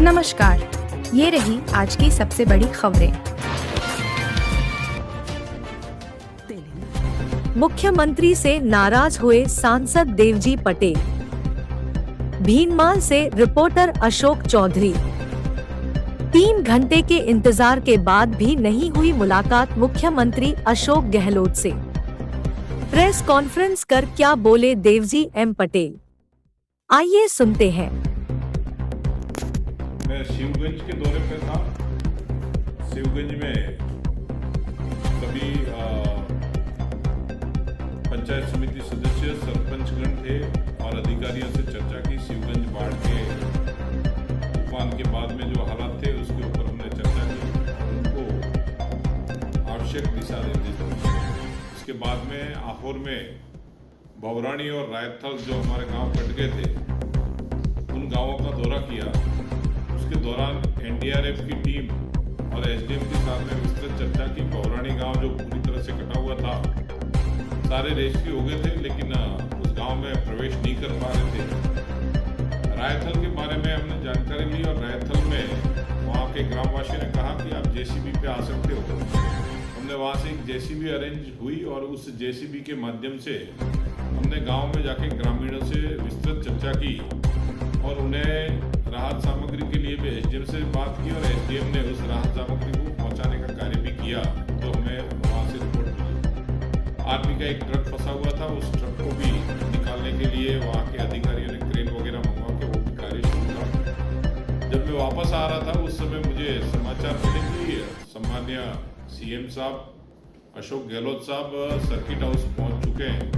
नमस्कार, ये रही आज की सबसे बड़ी खबरें। मुख्यमंत्री से नाराज हुए सांसद देवजी पटेल। भीनमाल से रिपोर्टर अशोक चौधरी। 3 घंटे के इंतजार के बाद भी नहीं हुई मुलाकात मुख्यमंत्री अशोक गहलोत से। प्रेस कॉन्फ्रेंस कर क्या बोले देवजी एम पटेल, आइए सुनते हैं। मैं शिवगंज के दौरे पे था। शिवगंज में सभी पंचायत समिति सदस्य, सरपंचगण थे और अधिकारियों से चर्चा की। शिवगंज बाढ़ के तूफान के बाद में जो हालात थे उसके ऊपर हमने चर्चा की और उनको आवश्यक दिशा निर्देश दिए। इसके बाद में आहोर में भवरानी और रायथल जो हमारे गांव कट गए थे, उन गांवों का दौरा किया। उसके दौरान एनडीआरएफ की टीम और एसडीएम के साथ में विस्तृत चर्चा की। भवरानी गांव जो पूरी तरह से कटा हुआ था, सारे रेस्क्यू हो गए थे लेकिन उस गांव में प्रवेश नहीं कर पा रहे थे। रायथल के बारे में हमने जानकारी ली और रायथल में वहाँ के ग्रामवासी ने कहा कि आप जेसीबी पे आ सकते हो। हमने वहाँ से एक जेसीबी अरेंज हुई और उस जेसीबी के माध्यम से हमने गाँव में जाके ग्रामीणों से विस्तृत चर्चा की और उन्हें राहत सामग्री के लिए भी एसडीएम से बात की और एसडीएम ने उस राहत सामग्री को पहुंचाने का कार्य भी किया। तो हमें वहां से रिपोर्ट मिली। आर्मी का एक ट्रक फंसा हुआ था, उस ट्रक को भी निकालने के लिए वहां के अधिकारियों ने क्रेन वगैरह मंगवा के वो भी कार्य शुरू था। जब मैं वापस आ रहा था उस समय मुझे समाचार मिले कि सम्मान्य सीएम साहब अशोक गहलोत साहब सर्किट हाउस पहुंच चुके हैं।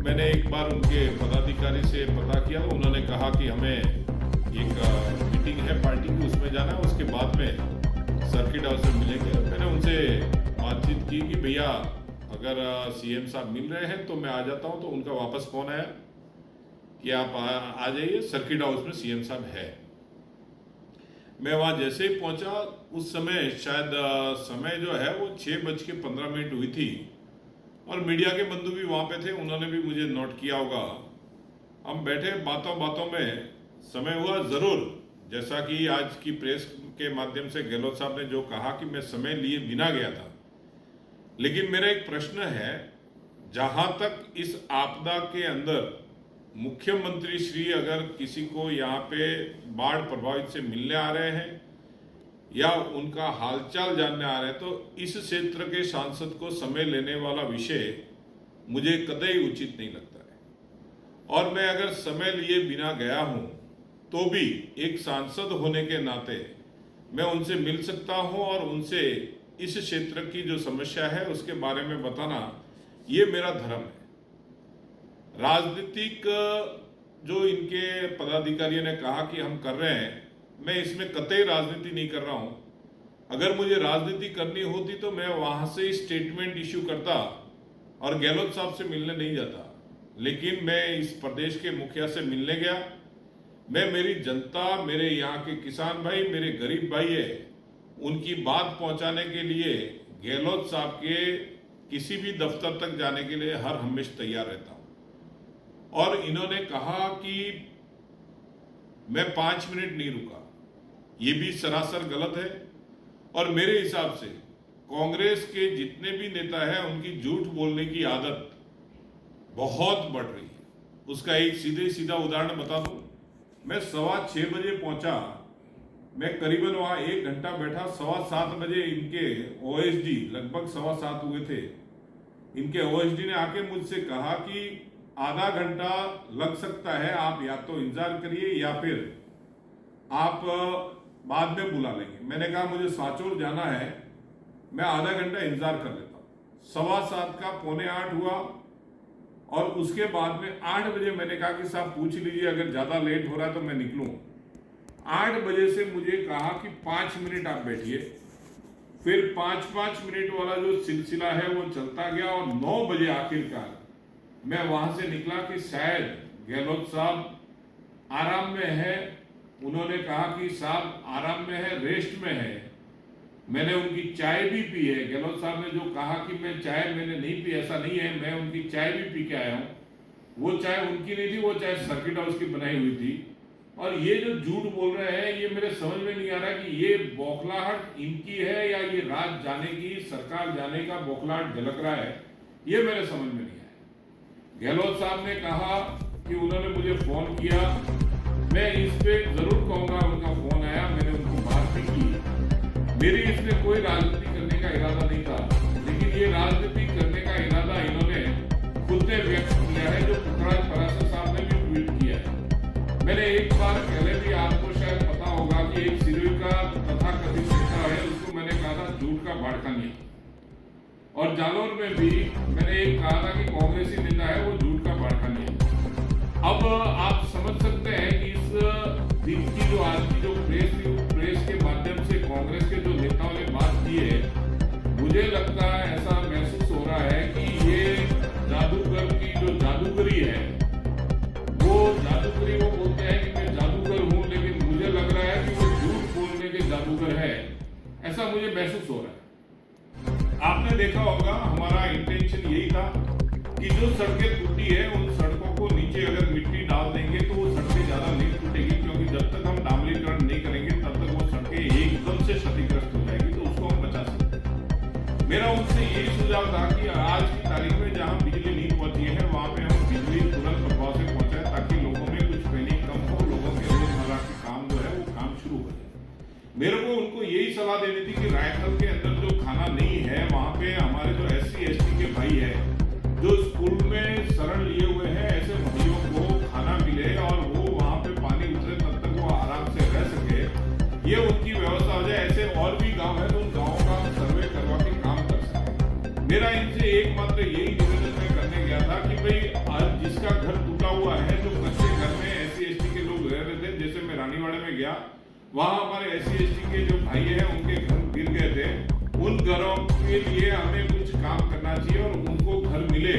मैंने एक बार उनके पदाधिकारी से पता किया, उन्होंने कहा कि हमें एक मीटिंग है पार्टी की, उसमें जाना है, उसके बाद में सर्किट हाउस में मिलेंगे। मैंने उनसे बातचीत की कि भैया अगर सीएम साहब मिल रहे हैं तो मैं आ जाता हूं। तो उनका वापस फोन आया कि आप आ जाइए, सर्किट हाउस में सीएम साहब है। मैं वहां जैसे ही पहुंचा उस समय शायद समय जो है वो 6:15 हुई थी और मीडिया के बंधु भी वहां पे थे, उन्होंने भी मुझे नोट किया होगा। हम बैठे बातों बातों में समय हुआ जरूर, जैसा कि आज की प्रेस के माध्यम से गहलोत साहब ने जो कहा कि मैं समय लिए बिना गया था। लेकिन मेरा एक प्रश्न है, जहां तक इस आपदा के अंदर मुख्यमंत्री श्री अगर किसी को यहाँ पे बाढ़ प्रभावित से मिलने आ रहे हैं या उनका हालचाल जानने आ रहे हैं, तो इस क्षेत्र के सांसद को समय लेने वाला विषय मुझे कतई उचित नहीं लगता है। और मैं अगर समय लिए बिना गया हूं तो भी एक सांसद होने के नाते मैं उनसे मिल सकता हूं और उनसे इस क्षेत्र की जो समस्या है उसके बारे में बताना, ये मेरा धर्म है। राजनीतिक जो इनके पदाधिकारियों ने कहा कि हम कर रहे हैं, मैं इसमें कतई राजनीति नहीं कर रहा हूं। अगर मुझे राजनीति करनी होती तो मैं वहां से स्टेटमेंट इश्यू करता और गहलोत साहब से मिलने नहीं जाता। लेकिन मैं इस प्रदेश के मुखिया से मिलने गया। मैं मेरी जनता, मेरे यहाँ के किसान भाई, मेरे गरीब भाई है, उनकी बात पहुंचाने के लिए गहलोत साहब के किसी भी दफ्तर तक जाने के लिए हर हमेशा तैयार रहता हूं। और इन्होंने कहा कि मैं 5 मिनट नहीं रुका, ये भी सरासर गलत है। और मेरे हिसाब से कांग्रेस के जितने भी नेता हैं उनकी झूठ बोलने की आदत बहुत बढ़ रही है। उसका एक सीधा उदाहरण बता दूं। मैं 6:15 बजे पहुंचा, मैं करीबन वहां 1 घंटा बैठा। 7:15 बजे इनके ओएसडी, लगभग 7:15 हुए थे, इनके ओएसडी ने आके मुझसे कहा कि आधा घंटा लग सकता है, आप या तो इंतजार करिए या फिर आप बाद में बुला लेंगे। मैंने कहा मुझे सांचौर जाना है, मैं आधा घंटा इंतजार कर लेता हूँ। 7:15 का 7:45 हुआ और उसके बाद में 8 बजे मैंने कहा कि साहब पूछ लीजिए, अगर ज्यादा लेट हो रहा है तो मैं निकलूं। 8 बजे से मुझे कहा कि 5 मिनट आप बैठिए। फिर 5-5 मिनट वाला जो सिलसिला है वो चलता गया और 9 बजे आखिरकार मैं वहां से निकला कि शायद गहलोत साहब आराम में है। उन्होंने कहा कि साहब आराम में है, रेस्ट में है। मैंने उनकी चाय भी पी है। गहलोत साहब ने जो कहा कि मैं चाय मैंने नहीं पी, ऐसा नहीं है, मैं उनकी चाय भी पी के आया हूं। वो चाय उनकी नहीं थी, वो चाय सर्किट हाउस की बनाई हुई थी। और ये जो झूठ बोल रहे हैं, ये मेरे समझ में नहीं आ रहा कि ये बौखलाहट इनकी है या ये राज जाने की, सरकार जाने का बौखलाहट झलक रहा है, ये मेरे समझ में नहीं आया। गहलोत साहब ने कहा कि उन्होंने मुझे फोन किया, मैं इस पे जरूर कहूंगा उनका फोन आया, मैंने उनको बात भी की। मेरी इसमें कोई राजनीति करने का इरादा नहीं था, लेकिन ये राजनीति करने का इरादा इन्होंने खुद ने व्यक्त किया है, जो पुखराज पराशर साहब ने भी ट्वीट किया है। मैंने एक बार पहले भी, आपको शायद पता होगा कि एक सिरोही का तथाकथित नेता है, उसको मैंने कहा था झूठ का बाड़खानिया, और जालौर में भी मैंने एक कहा था कि कांग्रेसी नेता है वो झूठ का बाड़खानिया। अब आप समझ सकते हैं कि इस दिन की जो आज की जो प्रेस थी, प्रेस के माध्यम से कांग्रेस के जो नेताओं ने बात की है, मुझे लगता है, ऐसा महसूस हो रहा है कि ये जादूगर की जो जादूगरी है, वो जादूगरी, वो बोलते हैं कि मैं जादूगर हूं, लेकिन मुझे लग रहा है कि वो झूठ बोलने के जादूगर है, ऐसा मुझे महसूस हो रहा है। आपने देखा होगा, हमारा इंटेंशन यही था कि जो सड़कें टूटी है, उन सड़कों को नीचे अगर मिट्टी डाल देंगे तो वो सड़कें ज्यादा नहीं टूटेगी, क्योंकि जब तक हम डामरीकरण नहीं करेंगे तब तक वो सड़कें एकदम से क्षतिग्रस्त हो जाएगी, तो उसको हम बचा सकते हैं। मेरा उनसे यही सुझाव था कि आज की तारीख में जहां बिजली नहीं पहुंची है, वहां पे हम बिजली तुरंत प्रभाव से पहुंचाए, ताकि लोगों में कुछ पैनिक कम हो, लोगों के रोजमर्रा के काम जो है वो काम शुरू हो जाए। मेरे को उनको यही सलाह देनी थी कि रायखल के अंदर जो खाना नहीं है, वहां पे हमारे जो SC ST के भाई है, जो स्कूल में शरण लिए हुए हैं, ऐसे भाइयों को खाना मिले और वो वहां पे पानी उतरे तब तक वो आराम से रह सके, ये उनकी व्यवस्था हो जाए। ऐसे और भी गांव है तो उन गांवों का सर्वे करवा के काम कर सके। मेरा इनसे एकमात्र यही निवेदन मैं करने गया था कि भाई आज जिसका घर टूटा हुआ है, जो कच्चे घर में SC ST के लोग रह रहे थे, जैसे मैं रानीवाड़े में गया, वहां हमारे SC ST के जो भाई है उनके घर गिर गए थे, उन घरों के लिए हमें कुछ काम करना चाहिए और उनको घर मिले,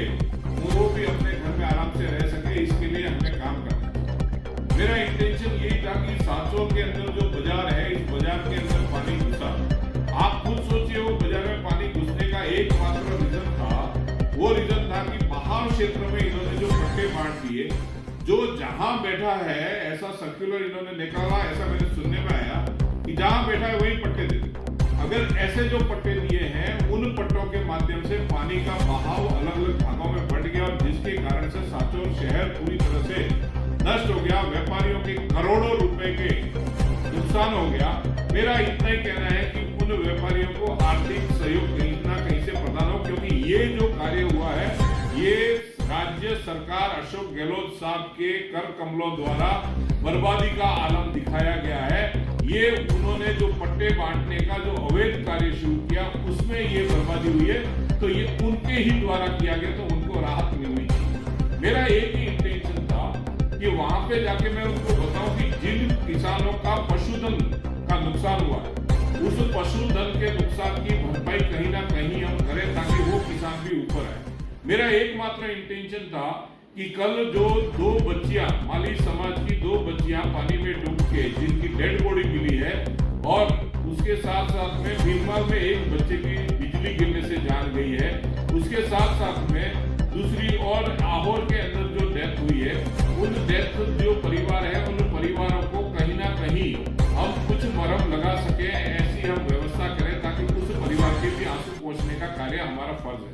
वो भी अपने घर में आराम से रह सके, इसके लिए हमें काम करना चाहिए। मेरा इंटेंशन यही था कि साचौर के अंदर जो बाजार है, इस बाजार के अंदर पानी घुसा, आप खुद सोचिए, वो बाजार में पानी घुसने का एकमात्र रीजन था, वो रीजन था कि पहाड़ क्षेत्र में इन्होंने जो पट्टे बांट दिए, जो जहां बैठा है, ऐसा सर्कुलर इन्होंने निकाला, ऐसा मेरे सुनने में आया कि जहां बैठा है वही पट्टे दे। अगर ऐसे जो पट्टे दिए हैं, उन पट्टों के माध्यम से पानी का बहाव अलग अलग भागों में बढ़ गया, और जिसके कारण से साचौर शहर पूरी तरह से नष्ट हो गया, व्यापारियों के करोड़ों रुपए के नुकसान हो गया। मेरा इतना ही कहना है कि उन व्यापारियों को आर्थिक सहयोग कहीं ना कहीं से प्रदान हो, क्योंकि ये जो कार्य हुआ है, ये राज्य सरकार अशोक गहलोत साहब के कर कमलों द्वारा बर्बादी का आलम दिखाया गया है। ये उन्होंने जो पट्टे बांटने का जो अवैध कार्य शुरू किया, उसमें ये बर्बादी हुई है, तो ये उनके ही द्वारा किया गया, तो उनको राहत मिलनी चाहिए। मेरा एक ही इंटेंशन था कि वहां पे जाके मैं उनको बताऊं कि जिन किसानों का पशुधन का नुकसान हुआ है, उस पशुधन के नुकसान की भरपाई कहीं ना कहीं हम करें, ताकि वो किसान भी ऊपर आए। मेरा एकमात्र इंटेंशन था कि कल जो 2 बच्चियां, माली समाज की 2 बच्चियां पानी में डूब के जिनकी डेड बॉडी मिली है, और उसके साथ साथ में भीनमाल में एक बच्चे की बिजली गिरने से जान गई है, उसके साथ साथ में दूसरी और आहोर के अंदर जो डेथ हुई है, उन डेथ जो परिवार है, उन परिवारों को कहीं ना कहीं हम कुछ मरहम लगा सके, ऐसी हम व्यवस्था करें, ताकि उस परिवार के भी आंसू पोंछने का कार्य हमारा फर्ज है।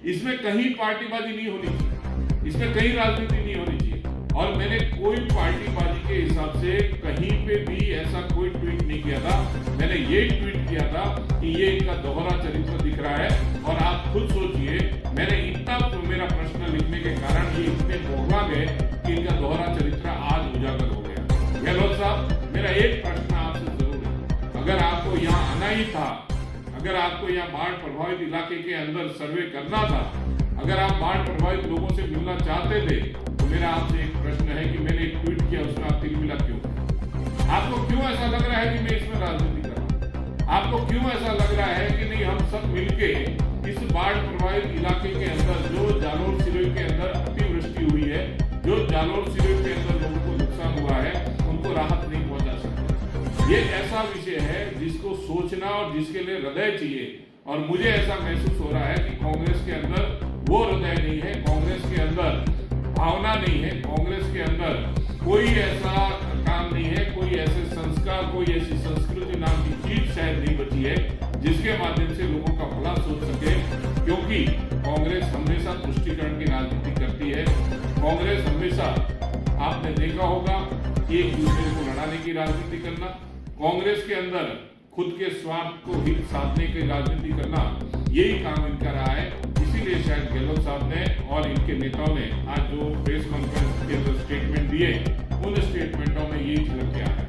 इसमें कहीं पार्टीबाजी नहीं होनी चाहिए, इसमें कहीं राजनीति नहीं होनी चाहिए, और मैंने कोई पार्टीबाजी के हिसाब से कहीं पे भी ऐसा कोई ट्वीट नहीं किया था। मैंने यही ट्वीट किया था कि ये इनका दोहरा चरित्र दिख रहा है, और आप खुद सोचिए, मैंने इतना मेरा प्रश्न लिखने के कारण ये इतने बोला गए कि इनका दोहरा चरित्र आज उजागर हो गया। गहलोत साहब, मेरा एक प्रश्न आपसे जरूर है, अगर आपको यहाँ आना ही था, अगर आपको यहाँ बाढ़ प्रभावित इलाके के अंदर सर्वे करना था, अगर आप बाढ़ प्रभावित लोगों से मिलना चाहते थे, तो मेरा आपसे एक प्रश्न है कि मैंने एक ट्वीट किया, उसमें आप तिलमिला क्यों? आपको क्यों ऐसा लग रहा है कि मैं इसमें राजनीति कर रहा हूं? आपको क्यों ऐसा लग रहा है कि नहीं, हम सब मिलके इस बाढ़ प्रभावित इलाके के अंदर, जो जालौर सिरोही के अंदर अतिवृष्टि हुई है, जो जालौर सिरोही के अंदर लोगों को नुकसान हुआ है, उनको राहत नहीं पहुंचा सकते? ये ऐसा विषय है जिसको सोचना और जिसके लिए हृदय चाहिए, और मुझे ऐसा महसूस हो रहा है कि कांग्रेस के अंदर वो हृदय नहीं है, कांग्रेस के अंदर भावना नहीं है, कांग्रेस के अंदर कोई ऐसा काम नहीं है, कोई ऐसे संस्कार, कोई ऐसी संस्कृति नाम की चीज शायद नहीं बची है जिसके माध्यम से लोगों का भला सोच सके, क्योंकि कांग्रेस हमेशा तुष्टीकरण की राजनीति करती है। कांग्रेस हमेशा, आपने देखा होगा, एक दूसरे को लड़ाने की राजनीति करना, कांग्रेस के अंदर खुद के स्वार्थ को हित साधने की राजनीति करना, यही काम इनका रहा है। इसीलिए शायद गहलोत साहब ने और इनके नेताओं ने आज जो प्रेस कॉन्फ्रेंस के अंदर स्टेटमेंट दिए, उन स्टेटमेंटों में यही झलक के आया है।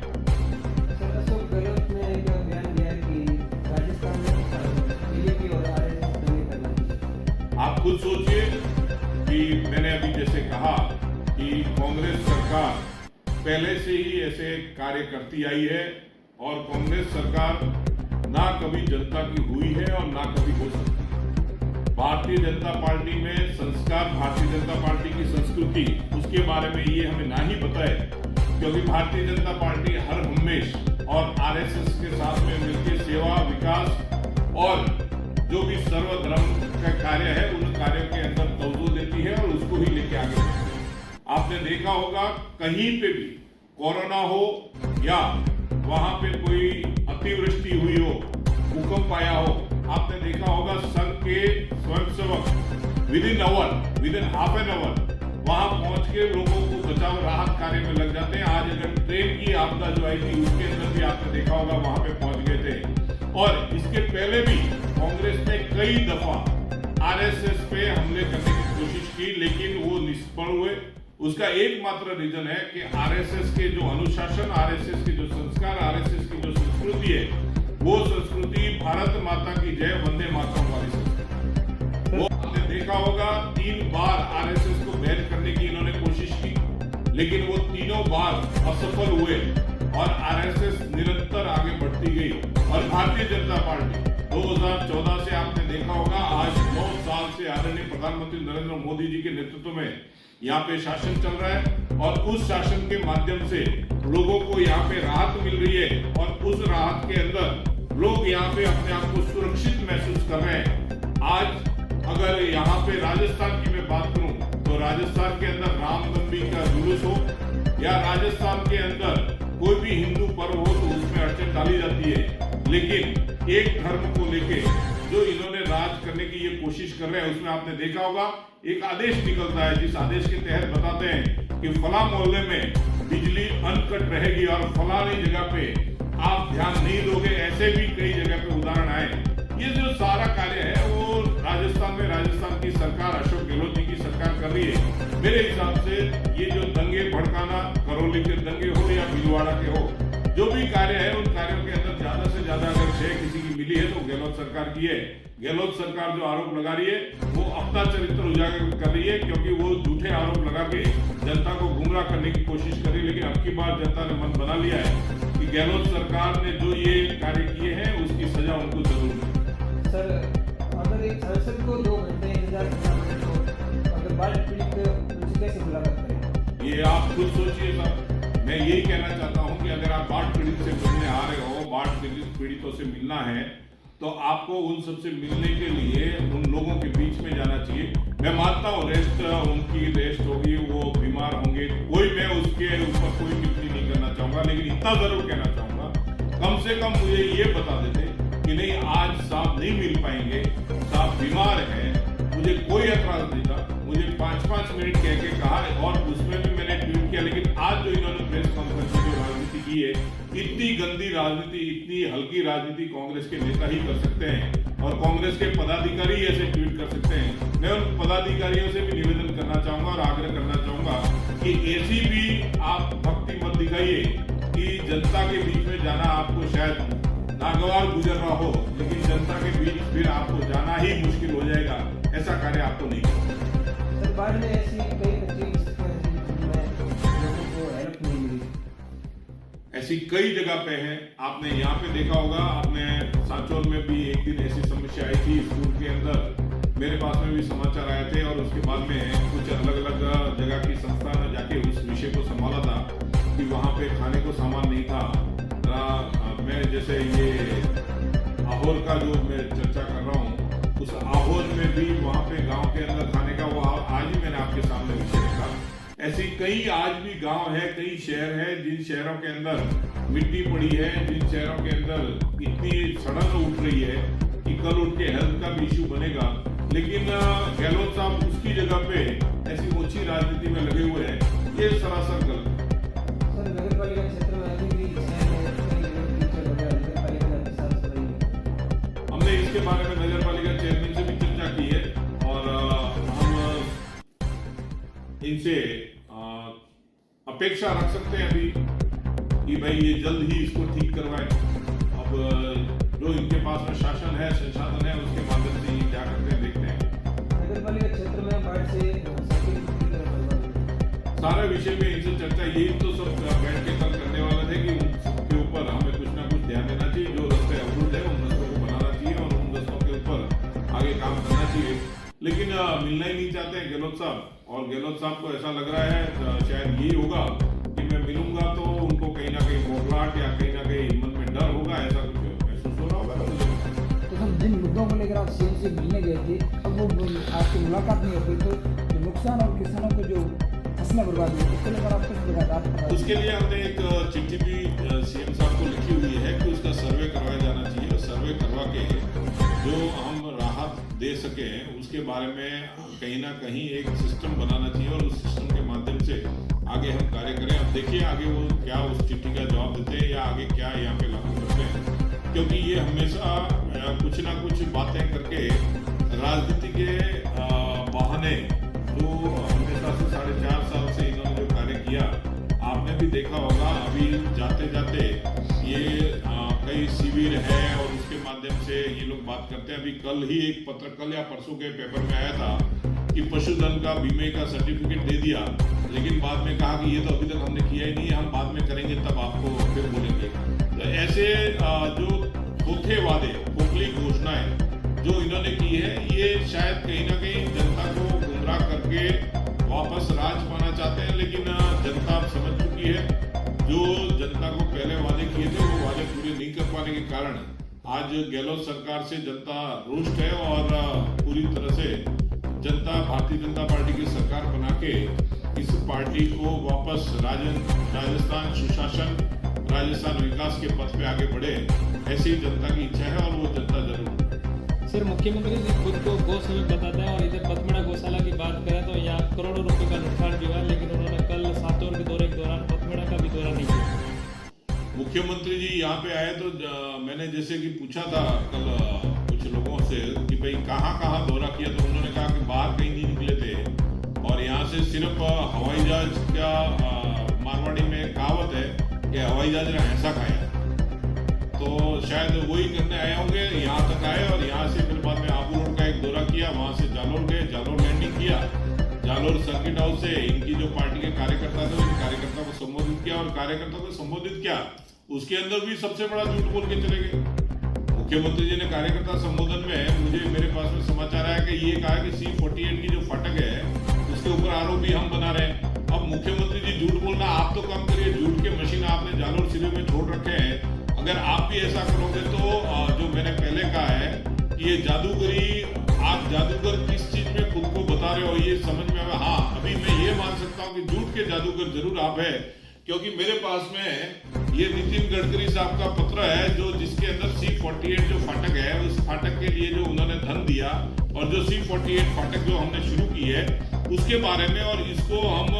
सर, अशोक गहलोत ने एक बयान दिया कि राजस्थान में बीजेपी और आरएसएस दंगे करना चाहिए। आप खुद सोचिए कि मैंने अभी जैसे कहा कि कांग्रेस सरकार पहले से ही ऐसे कार्य करती आई है और कांग्रेस सरकार ना कभी जनता की हुई है और ना कभी हो सकती है। भारतीय जनता पार्टी में संस्कार, भारतीय जनता पार्टी की संस्कृति, उसके बारे में ये हमें ना ही पता है, क्योंकि भारतीय जनता पार्टी हर हमेश और आरएसएस के साथ में मिलकर सेवा, विकास और जो भी सर्वधर्म का कार्य है उन कार्यों के अंदर तवज्जो देती है और उसको ही लेके आगे बढ़ती है। आपने देखा होगा कहीं पे भी कोरोना हो या वहां पे कोई अतिवृष्टि हुई हो, भूकंप आया हो, आपने देखा होगा संघ के स्वयंसेवक within half an hour वहां पहुंच के लोगों को बचाव राहत कार्य में लग जाते हैं। आज अगर ट्रेन की आपदा जो आई थी उसके अंदर भी आपने देखा होगा वहां पे पहुंच गए थे। और इसके पहले भी कांग्रेस ने कई दफा आरएसएस पे हमले करने की कोशिश की, लेकिन वो निष्फल हुए। उसका एकमात्र रीजन है कि आरएसएस के जो अनुशासन, आरएसएस के जो संस्कार, आरएसएस की जो संस्कृति है, वो संस्कृति भारत माता की जय, वंदे मातरम वाली संस्कृति। वो आपने देखा होगा 3 बार आरएसएस को बैन करने की इन्होंने कोशिश की, लेकिन वो तीनों बार असफल हुए और आरएसएस निरंतर आगे बढ़ती गई। और भारतीय जनता पार्टी 2014 से आपने देखा होगा, आज 9 साल से आदरणीय प्रधानमंत्री नरेंद्र मोदी जी के नेतृत्व में यहाँ पे शासन चल रहा है और उस शासन के माध्यम से लोगों को यहाँ पे राहत मिल रही है और उस राहत के अंदर लोग यहाँ पे अपने आप को सुरक्षित महसूस कर रहे हैं। आज अगर यहाँ पे राजस्थान की मैं बात करूं तो राजस्थान के अंदर रामनवमी का जुलूस हो या राजस्थान के अंदर कोई भी हिंदू पर्व हो तो उसमें अड़चन डाली जाती है, लेकिन एक धर्म को लेके जो इन्होंने राज करने की ये कोशिश कर रहे हैं, उसमें आपने देखा होगा एक आदेश निकलता है, जिस आदेश के तहत बताते हैं कि फला मोहल्ले में बिजली अनकट रहेगी और फलानी जगह पे आप ध्यान नहीं दोगे। ऐसे भी कई जगह पे उदाहरण आए। ये जो सारा कार्य है वो राजस्थान में राजस्थान की सरकार, अशोक गहलोत जी की सरकार कर रही है। मेरे हिसाब से ये जो दंगे भड़काना, करौली के दंगे हो या भीलवाड़ा के हो, जो भी कार्य है उन कार्यों के अंदर ज्यादा से ज्यादा अगर शय किसी की मिली है तो गहलोत सरकार की है। गहलोत सरकार जो आरोप लगा रही है वो अपना चरित्र उजागर कर रही है, क्योंकि वो झूठे आरोप लगा के जनता को गुमराह करने की कोशिश कर रही है। लेकिन अब की बार जनता ने मन बना लिया है कि गहलोत सरकार ने जो ये कार्य किए हैं उसकी सजा उनको जरूर मिले। सर, अगर एक सांसद को 2 घंटे इंतजार करना पड़े तो अगर बाढ़ पीड़ित उनसे कैसे मुलाकात करें? ये आप खुद सोचिए साहब। मैं यही कहना चाहता हूं कि अगर आप बाढ़ पीड़ित से मिलने आ रहे हो, बाढ़ पीड़ितों से मिलना है, तो आपको उन सबसे मिलने के लिए उन लोगों के बीच में जाना चाहिए। मैं मानता हूँ उनकी रेस्ट होगी, वो बीमार होंगे, कोई मैं उसके ऊपर कोई टिप्पणी नहीं करना चाहूंगा, लेकिन इतना जरूर कहना चाहूंगा, कम से कम मुझे ये बता देते कि नहीं आज साहब नहीं मिल पाएंगे, साहब बीमार है, मुझे कोई एतराज नहीं था। मुझे 5-5 मिनट कह के कहा और उसमें भी मैंने ट्वीट किया। लेकिन आज जो इन्होंने प्रेस कॉन्फ्रेंस में जो राजनीति की है, इतनी गंदी राजनीति, इतनी हल्की राजनीति कांग्रेस के नेता ही कर सकते हैं और कांग्रेस के पदाधिकारी ऐसे ट्वीट कर सकते हैं। मैं उन पदाधिकारियों से भी निवेदन करना चाहूंगा और आग्रह करना चाहूंगा कि ऐसी भी आप भक्ति मत दिखाइए कि जनता के बीच में जाना आपको शायद नागवार गुजर रहा हो, लेकिन जनता के बीच फिर आपको जाना ही मुश्किल हो जाएगा। ऐसा कार्य आपको नहीं करना। सर, बाढ़ में ऐसी कई स्थितियां जिनमें लोगों को हेल्प नहीं मिली। ऐसी कई जगह पे है। आपने यहाँ पे देखा होगा, आपने सांचौर में भी एक दिन ऐसी समस्या आई थी स्कूल के अंदर, मेरे पास में भी समाचार आए थे और उसके बाद में कुछ अलग अलग जगह की संस्था ने जाके उस विषय को संभाला था कि वहाँ पे खाने को सामान नहीं था। मैं जैसे ये आहोर का जो मैं चर्चा कर रहा हूँ, उस आहोर में भी वहाँ पे गांव के अंदर खाने का वो आज ही मैंने आपके सामने विषय रखा ऐसी कई आज भी गांव है, कई शहर है जिन शहरों के अंदर मिट्टी पड़ी है, जिन शहरों के अंदर इतनी सड़क उठ रही है कि कल उनके हेल्थ का भी इश्यू बनेगा। लेकिन गहलोत साहब उसकी जगह पे ऐसी ऊंची राजनीति में लगे हुए हैं, ये सरासर गलत है। सर नगर पालिका क्षेत्र में अभी भी हमने इसके बारे में नगर पालिका चेयरमैन से भी चर्चा की है और हम इनसे अपेक्षा रख सकते हैं अभी कि भाई ये जल्द ही इसको ठीक करवाएं। अब जो इनके पास में शासन है, संसाधन है, उसके माध्यम से ये क्या करते हैं देखते हैं। नगर पालिका क्षेत्र में बाढ़ से सारे विषय में इनसे चर्चा यही तो सब बैठ के कल करने वाले थे कि उनके ऊपर हमें कुछ ना कुछ ध्यान देना चाहिए। जो रास्ते अवरुद्ध है उन रास्तों को बनाना चाहिए और उन रास्तों के ऊपर आगे काम करना चाहिए। लेकिन मिलना ही नहीं चाहते हैं गहलोत साहब, और गहलोत साहब को ऐसा लग रहा है शायद यही होगा कि मैं मिलूंगा तो उनको कहीं ना कहीं बोखलाहट या कहीं ना कहीं मन में डर होगा, ऐसा कुछ महसूस हो रहा होगा। तो सर जिन मुद्दों को लेकर आप सीएम से मिलने गए थे, अब वो आपकी मुलाकात नहीं हो पाई, तो जो नुकसान और किसानों को जो फसलें बर्बाद हुई उसको लेकर आप किस प्रकार? उसके लिए हमने एक चिट्ठी भी सीएम साहब को लिखी हुई है कि उसका सर्वे करवाया जाना चाहिए और सर्वे करवा के जो हम राहत दे सके उसके बारे में कहीं ना कहीं एक सिस्टम बनाना चाहिए और उस सिस्टम के माध्यम से आगे हम कार्य करें। अब देखिए आगे वो क्या उस चिट्ठी का जवाब देते हैं या आगे क्या यहाँ पे लागू करते हैं, क्योंकि ये हमेशा कुछ ना कुछ बातें करके राजनीति के बहाने जो हमेशा से 4.5 साल से इन्होंने जो कार्य किया आपने भी देखा होगा। अभी जाते जाते ये कई शिविर है और उसके माध्यम से ये लोग बात करते हैं। अभी कल ही एक पत्र, कल या परसों के पेपर में आया था कि पशुधन का बीमे का सर्टिफिकेट दे दिया, लेकिन बाद में कहा कि ये तो अभी तक हमने किया ही नहीं है, हम बाद में करेंगे तब आपको फिर बोलेंगे। तो ऐसे जो धोखे वादे, खोखली घोषणाएं जो इन्होंने की है, ये शायद कहीं ना कहीं जनता को गुमराह करके वापस राज पाना चाहते हैं। लेकिन जनता समझ चुकी है जो जनता को पहले वादे किए थे वो वादे पूरे नहीं कर पाने के कारण आज गहलोत सरकार से जनता रुष्ट है और पूरी तरह से जनता भारतीय जनता पार्टी की सरकार बना के इस पार्टी को वापस राजस्थान सुशासन, राजस्थान विकास के पथ पे आगे बढ़े, ऐसी जनता की इच्छा है और वो जनता जरूर। सर मुख्यमंत्री जी खुद को गौ सेवक बताते हैं और इधर पथमेड़ा गौशाला की बात करें तो यहाँ करोड़ों रुपए का नुकसान भी हुआ, लेकिन उन्होंने कल सातौर के दौरे के दौरान पथमेड़ा का भी दौरा नहीं किया। मुख्यमंत्री जी यहाँ पे आए तो मैंने जैसे कि पूछा था कल कुछ लोगों से कि भाई कहाँ दौरा किया, तो उन्होंने कहा कि बाहर कहीं नहीं निकले थे और यहाँ से सिर्फ हवाई जहाज का मारवाड़ी में कहावत है कि हवाई जहाज ने ऐसा खाया, तो शायद वही करने आए होंगे। यहाँ तक आए और यहाँ से फिर बाद में आबू रोड का एक दौरा किया, वहां से जालोर गए, जालोर लैंडिंग किया, जालोर सर्किट हाउस से इनकी जो पार्टी के कार्यकर्ता थे उन कार्यकर्ता को संबोधित किया और कार्यकर्ता को संबोधित किया उसके अंदर भी सबसे बड़ा झूठ बोल के चले गए। मुख्यमंत्री जी ने कार्यकर्ता संबोधन में मुझे मेरे पास में समाचार आया कि ये कहा कि C-48 की जो फाटक है उसके ऊपर आरोपी हम बना रहे हैं। अब मुख्यमंत्री जी झूठ बोलना आप तो कम करिए, झूठ के मशीन आपने जालोर जिले में छोड़ रखे हैं। अगर आप भी ऐसा करोगे तो जो मैंने पहले कहा है कि ये जादूगरी, आप जादूगर किस चीज में खुद को बता रहे हो ये समझ में आया। हाँ अभी मैं ये मान सकता हूँ कि झूठ के जादूगर जरूर आप है, क्योंकि मेरे पास में ये नितिन गडकरी साहब का पत्र है जो जिसके अंदर C-48 जो फाटक है उस फाटक के लिए जो उन्होंने धन दिया और जो C-48 फाटक जो हमने शुरू की है उसके बारे में, और इसको हम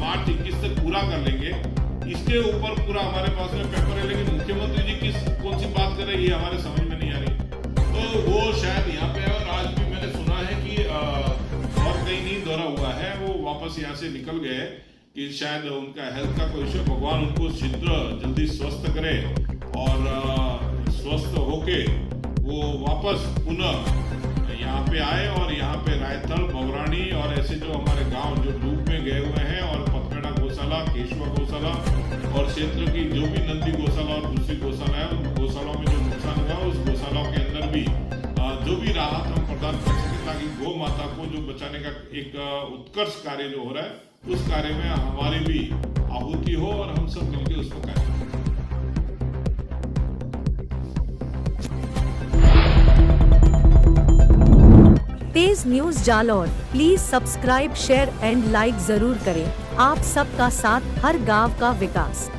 मार्च 21 तक पूरा कर लेंगे, इसके ऊपर पूरा हमारे पास में पेपर है। लेकिन मुख्यमंत्री जी कौन सी बात कर रहे हैं ये हमारे समझ में नहीं आ रही, तो वो शायद यहाँ पे है। और आज भी मैंने सुना है कि और कहीं नहीं दौरा हुआ है, वो वापस यहाँ से निकल गए कि शायद उनका हेल्थ का कोई इश्यू, भगवान उनको शीघ्र जल्दी स्वस्थ करे और स्वस्थ होके वो वापस पुनः यहाँ पे आए और यहाँ पे रायथल, बवरानी और ऐसे जो हमारे गांव जो डूब में गए हुए हैं और पथमेड़ा गौशाला, केशवा गौशाला और क्षेत्र की जो भी नंदी गौशाला और दूसरी गौशाला है उन गौशालाओं में जो नुकसान हुआ उस गौशालाओं के अंदर भी जो भी राहत हम प्रदान कर सके ताकि गौ माता को जो बचाने का एक उत्कर्ष कार्य जो हो रहा है उस कार्य में हमारी भी आहुति हो और हम सब मिलकर उसको कार्य करें। Tez is news Jalore. Please subscribe, share and like जरूर करें। आप सबका साथ, हर गांव का विकास।